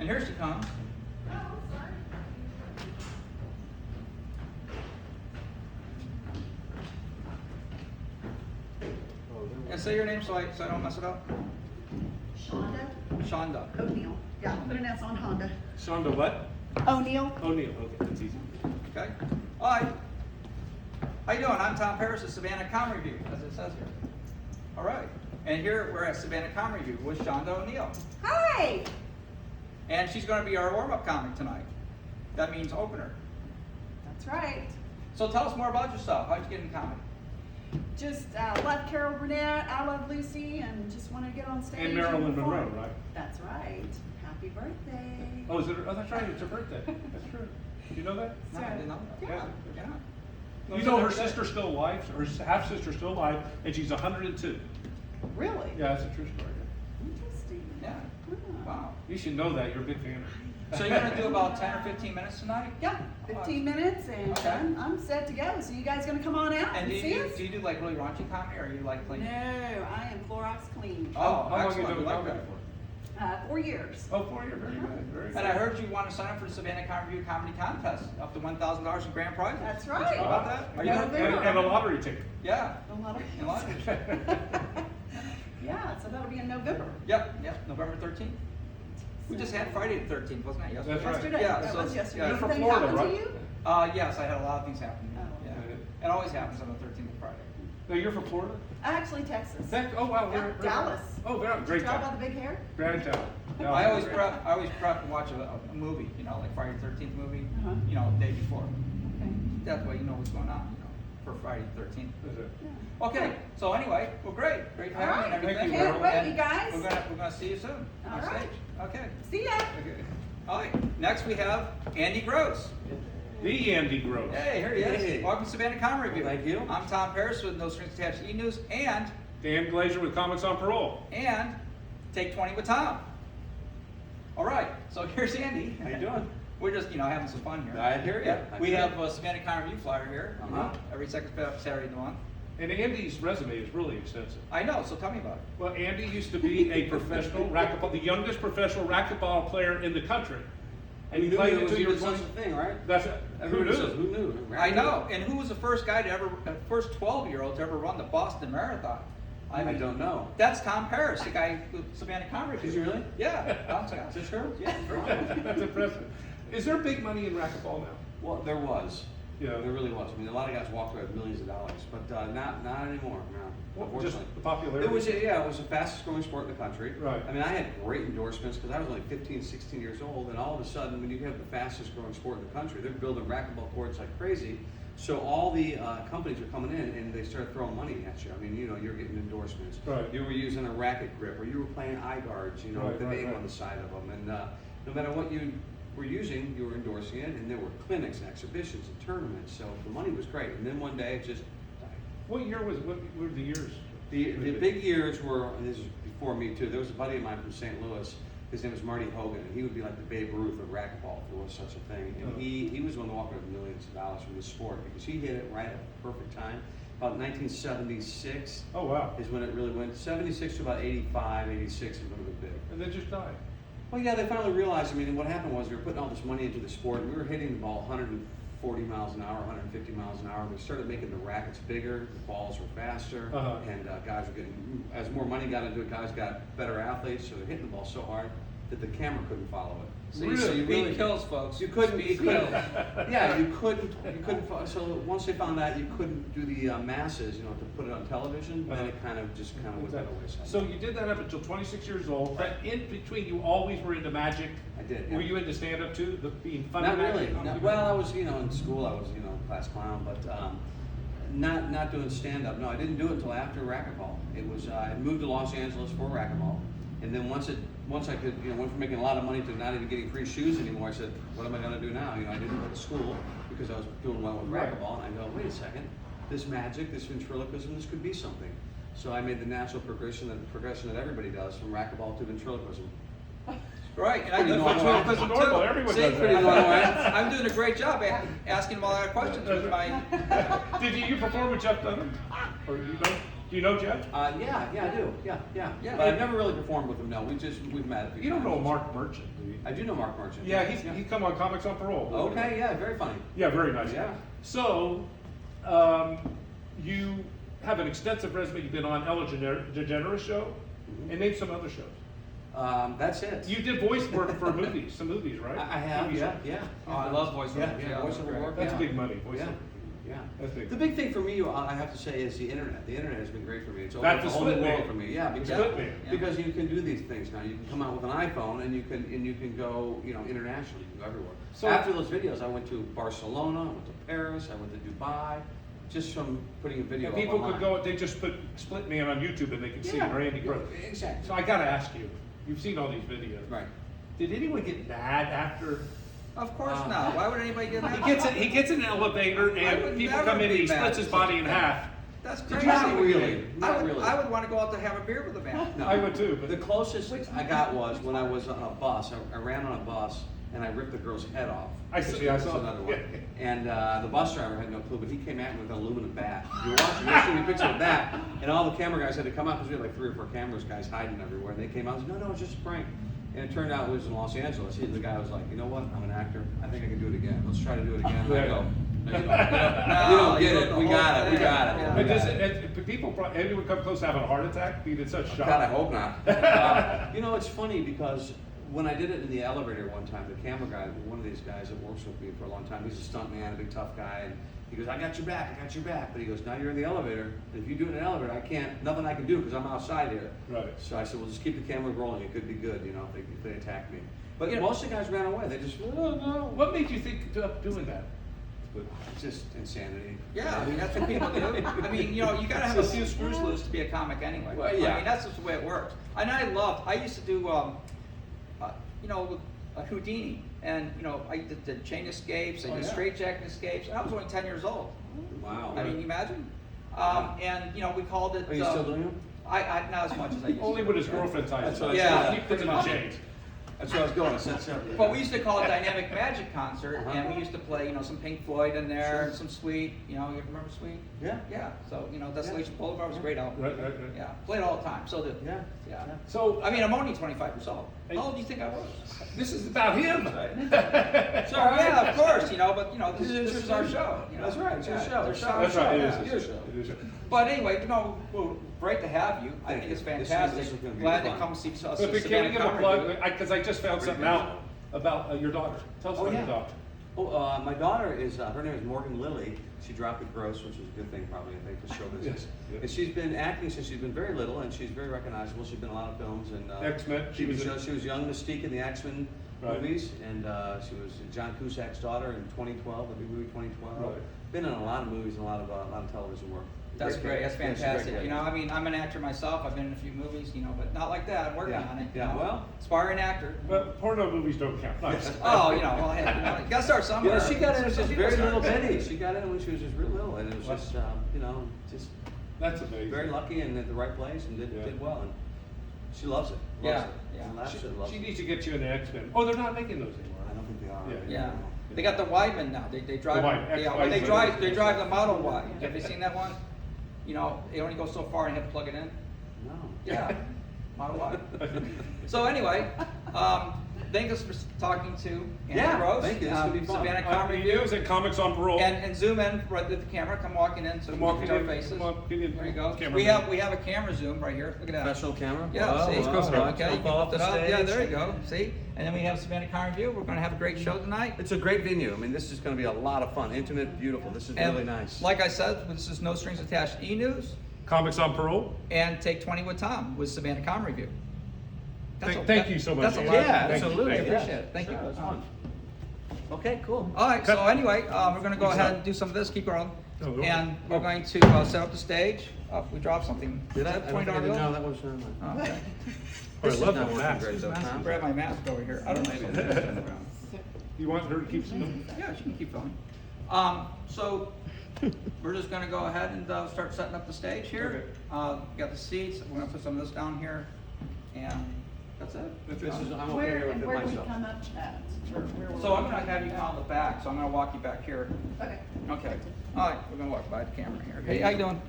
And here she comes. And say your name so I don't mess it up. Shonda Shonda. O'Neill. Yeah, put an S on Honda. Shonda what? O'Neill. O'Neill. Okay, that's easy. Okay. Hi. How you doing? I'm Tom Paris of Savanna Com Review, as it says here. All right. And here we're at Savanna Com Review with Shonda O'Neill. Hi. And she's going to be our warm-up comic tonight. That means opener. That's right. So tell us more about yourself. How'd you get in comedy? Just left Carol Burnett, I Love Lucy, and just want to get on stage. And Marilyn have Monroe, fun. right? That's right. Happy birthday. Oh, is it? Oh, that's right. It's her birthday. That's true. Did you know that? No, I didn't know that. Yeah. Yeah. You know her sister's still alive. Her half sister's still alive, and she's 102. Really? Yeah, that's a true story. Interesting. Yeah. Ah. Wow. You should know that. You're a big fan. So you're going to do about 10 or 15 minutes tonight? Yeah, 15 minutes, and Okay. I'm set to go. So you guys gonna come on out And and do see you us? do like really raunchy comedy, or you like clean? No, I am Clorox clean. Oh, How long have you excellent. done We like comedy that. for? 4 years. Oh, 4 years. Very good. Very good. And I heard you want to sign up for the Savannah Con Review Comedy Contest, up to $1,000 in grand prizes. That's How right. about that? Are you Yeah. gonna, And a lottery ticket. yeah. A lot of- In lottery. Yeah, so that'll be in November. Yep, November 13th. We just had Friday the 13th, wasn't it? Yesterday. That's right. Yesterday, Yeah, that so- was yesterday. yeah. You're from Anything Florida, happen right? to you? Yes, I had a lot of things happen. Oh. Yeah. It always happens on the 13th of Friday. Now you're from Florida? Actually, Texas. Oh wow, Yeah, Dallas. Oh, very Did great you tell about town. the big hair? Grand town. I always prep and watch a movie, like Friday the 13th movie, Uh-huh. the day before. Okay. That way you know what's going on, for Friday the 13th. Is it? Yeah. Okay, so anyway, well, great All having you right. and everything. Thank you, Can't wait, And you guys. We're gonna see you soon All on right. stage. Okay. See ya. Okay. All right. Next we have Andy Gross. The Andy Gross. Hey, here he is. Hey. Welcome to Savannah Com Review. Thank you. I'm Tom Paris with No Strings Attached E-News and Dan Glazer with Comics on Parole. Take 20 with Tom. All right. So here's Andy. How you doing? We're just having some fun here. I hear you. Yeah. I We hear have you. a Savannah Con Review flyer here. Uh-huh. Every second Saturday of the month. And Andy's resume is really extensive. I know. So tell me about it. Well, Andy used to be a professional racquetball, the youngest professional racquetball player in the country. And Who he knew played it was until you were even 20. such a thing, right? That's who knew? Who knew? I know. And who was the first guy to ever, first 12-year-old to ever run the Boston Marathon? I don't know. That's Tom Paris, the guy with Savannah Con Review. Is he really? Yeah. Tom's a guy. Is it true? Yeah. That's impressive. Is there big money in racquetball now? Well, there was. Yeah. There really was. I mean, a lot of guys walked away with millions of dollars, but not anymore. No, Well, just unfortunately. the popularity. It was the fastest growing sport in the country. Right. I mean, I had great endorsements because I was only 15, 16 years old, and all of a sudden, when you have the fastest growing sport in the country, they're building racquetball courts like crazy. So all the companies are coming in and they start throwing money at you. I mean, you're getting endorsements. Right. You were using a racket grip, or you were playing eye guards, with the name on the side of them, and no matter what you were using, you were endorsing it, and there were clinics and exhibitions and tournaments. So the money was great. And then one day it just died. What were the years? The big years were, and this is before me too, there was a buddy of mine from St. Louis, his name was Marty Hogan, and he would be like the Babe Ruth of racquetball if there was such a thing. And he was one to walk away with millions of dollars from the sport because he hit it right at the perfect time. About 1976 Oh wow. is when it really went. 76 to about 85, 86 is when it was big. And then just died. Well, yeah, they finally realized, I mean, what happened was we were putting all this money into the sport, and we were hitting the ball 140 miles an hour, 150 miles an hour. We started making the rackets bigger, the balls were faster, Uh-huh. and guys were getting, as more money got into it, guys got better athletes, so they're hitting the ball so hard that the camera couldn't follow it. So Really? speed kills, folks. You couldn't, Speed you couldn't, kills. yeah, you couldn't, so once they found out you couldn't do the masses, to put it on television, then it kind of went by the wayside. So you did that up until 26 years old. But in between, you always were into magic. I did, yeah. Were you into stand-up too? Being funny Not really. magic? No. Well, I was, in school, I was, class clown, but not doing stand-up. No, I didn't do it until after racquetball. It was, I moved to Los Angeles for racquetball, and then once I could, went from making a lot of money to not even getting free shoes anymore, I said, what am I gonna do now? I didn't go to school because I was doing well with Right. racquetball, and I go, wait a second, this magic, this ventriloquism, this could be something. So I made the natural progression that everybody does from racquetball to ventriloquism. Right, and I Pretty do normal. ventriloquism That's normal. too. Everyone See, does that. pretty normal, right? I'm doing a great job asking them a lot of questions with my. Did you perform with Jeff Dunham? Or you know? Do you know Jeff? Yeah, I do, yeah. Yeah. But I've never really performed with him, no, we've met a few You don't know times. Mark Merchant, do you? I do know Mark Merchant. Yeah, he's come on Comics on Parole. Okay, yeah, very funny. Yeah, very nice. Yeah. So, you have an extensive resume. You've been on Ellen DeGeneres show, and name some other shows. That's it. You did voice work for movies, some movies, right? I have, TV yeah, shows. yeah. Oh, I love voiceover. Yeah, voiceover work. That's yeah. big money, Yeah, voiceover. yeah. That's big. The big thing for me, I have to say, is the internet. The internet has been great for me. It's That's opened the a whole new split world man. for me. Yeah, because, Split man. because you can do these things now. You can come out with an iPhone and you can go, internationally. You can go everywhere. So- After those videos, I went to Barcelona, I went to Paris, I went to Dubai, just from putting a video And up people online. could go, they just put Split Man on YouTube and they can see Yeah, Randy Gross. exactly. So I gotta ask you, you've seen all these videos. Right. Did anyone get mad after? Of course not. Why would anybody get mad? He gets in an elevator I and would people never come in and be he mad splits at his body such in a half. That's Did crazy. you not really? I Not would, really. I would want to go out to have a beer with a man. No. I would too, The but closest I got was when I was on a bus. I ran on a bus and I ripped the girl's head off. I see, I That's saw another that. one. And the bus driver had no clue, but he came at me with an aluminum bat. You were watching, you're seeing a picture of that, and all the camera guys had to come out because we had like 3 or 4 cameras guys hiding everywhere. And they came out and said, no, it's just a prank. And it turned out it was in Los Angeles. The guy was like, you know what? I'm an actor. I think I can do it again. Let's try to do it again. And I go, no, you don't. You don't get it. We got it. We got it. But does anyone come close to having a heart attack? Being in such shock? God, I hope not. It's funny because when I did it in the elevator one time, the camera guy, one of these guys that works with me for a long time, he's a stunt man, a big tough guy, and he goes, I got your back. But he goes, now you're in the elevator, and if you do it in an elevator, nothing I can do because I'm outside here. Right. So I said, well, just keep the camera rolling. It could be good, if they attack me. But You know- most of the guys ran away. They just, oh, no. What made you think of doing that? It's just insanity. Yeah, I mean, that's what people do. I mean, you gotta have a few screws loose to be a comic anyway. Well, yeah. I mean, that's just the way it works. And I used to do, Houdini. And, I did chain escapes, I Oh, did yeah. straitjacket escapes, and I was only 10 years old. Wow. I mean, you imagine? And, we called it. Are you still doing them? I not as much as I used to. Only with his girlfriend's eyes. That's what I Yeah. said. He puts him in chains. That's where I was going. I said separately. But we used to call it Dynamic Magic Concert, Uh-huh. and we used to play, some Pink Floyd in there, Sure. and some Sweet. You remember Sweet? Yeah. Yeah. So Desolation Boulevard was a great album. Right. Yeah, played all the time. Still do. Yeah. Yeah. So, I mean, I'm only 25 years old. How old do you think I was? this is about him. So yeah, of course, but this is our show. That's right, it's your Yeah, show. our It's show. our That's right, it Yeah. is. Your show. It is. But anyway, well, great to have you. I Thank think you. it's This fantastic. is gonna be Glad fun. to come see us. But at can you Savannah give a Comedy plug? Group. Because I just found something out about your daughter. Tell us Oh, about yeah. your daughter. Oh, my daughter is, her name is Morgan Lilly. She dropped it gross, which is a good thing probably, I think, for show business. Yes. And she's been acting since she's been very little, and she's very recognizable. She's been in a lot of films. And X-Men. She was young Mystique in the X-Men Right. movies, and she was John Cusack's daughter in 2012, the big movie 2012. Right. Been in a lot of movies and a lot of television work. That's great. That's Yeah, she's a fantastic. great kid. I mean, I'm an actor myself. I've been in a few movies, but not like that. I'm working Yeah, on it. yeah, well. aspiring actor. But porno movies don't count. Nice. Oh, well, hey, you gotta start somewhere. She got in as just Some very people little start. bitty. She got in when she was just real little, and it was Wow. just, just That's amazing. very lucky and at the right place and Yeah. did well. And she loves it. Yeah, Loves it. yeah. Absolutely loves She it. needs to get you in the X-Men. Oh, they're not making those anymore. I don't think they are. Yeah. Yeah, they got the Weidman now. They drive. The Weidman, Yeah, when they X-Weidman. drive the Model Y. Have you seen that one? They only go so far and you have to plug it in. No. Yeah, Model Y. So anyway, thank us for talking to Andy Yeah, Rose. thank you. This is gonna be fun. Savannah Comedy Comedy Review. News and Comics on Parole. And zoom in right with the camera. Come walking in so we Come can walking see our in. faces. Come on, get in. There you go. Camera We man. have a camera zoom right here. Look at that. Professional camera? Yeah, Wow, see, wow. okay, you can Fall off lift it the up. Yeah, stage. there you go. See, and then we have Savannah Comedy Review. We're going to have a great show tonight. It's a great venue. I mean, this is going to be a lot of fun. Intimate, beautiful. This is And really nice. Like I said, this is no strings attached. E-News Comics on Parole. and Take 20 with Tom with Savannah Comedy Review. Thank you so much. That's a lot. Yeah, Thank you. absolutely. I Thank you. appreciate it. Thank Sure, you. it's fun. Okay, cool. All right. So anyway, we're going to go ahead and do some of this. Keep going. Oh, okay. And we're going to set up the stage. We dropped something. Did Is I? that I don't think I $20 did. bill? No, that was Oh, okay. I This is love not the working mask. great, though, Tom. Grab my mask over here. I don't know. You want her to keep some? Yeah, she can keep going. So we're just gonna go ahead and start setting up the stage here. Got the seats. We're gonna put some of this down here, and that's it. This is, I'm okay Where, here and with where it do we myself. come up at? Where will So I'm we- gonna have you come on the back. So I'm gonna walk you back here. Okay. Okay. All right. We're gonna walk by the camera here. Hey, how you doing?